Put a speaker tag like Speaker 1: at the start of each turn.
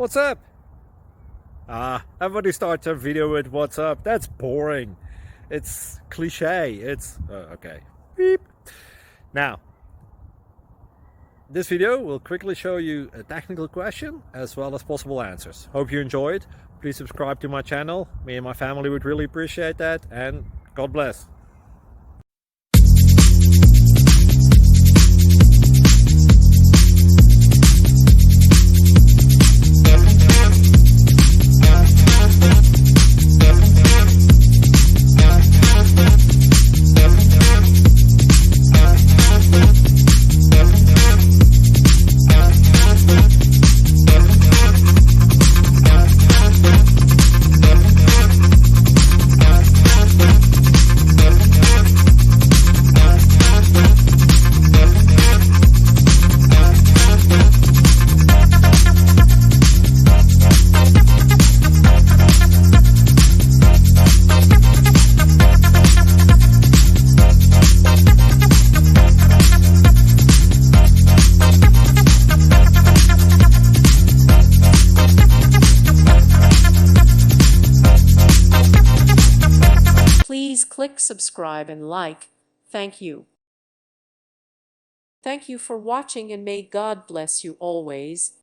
Speaker 1: What's up? Everybody starts a video with what's up. That's boring. It's cliche. It's okay. Beep. Now, this video will quickly show you a technical question as well as possible answers. Hope you enjoyed. Please subscribe to my channel. Me and my family would really appreciate that, and God bless.
Speaker 2: Please click subscribe and like. Thank you. Thank you for watching, and may God bless you always.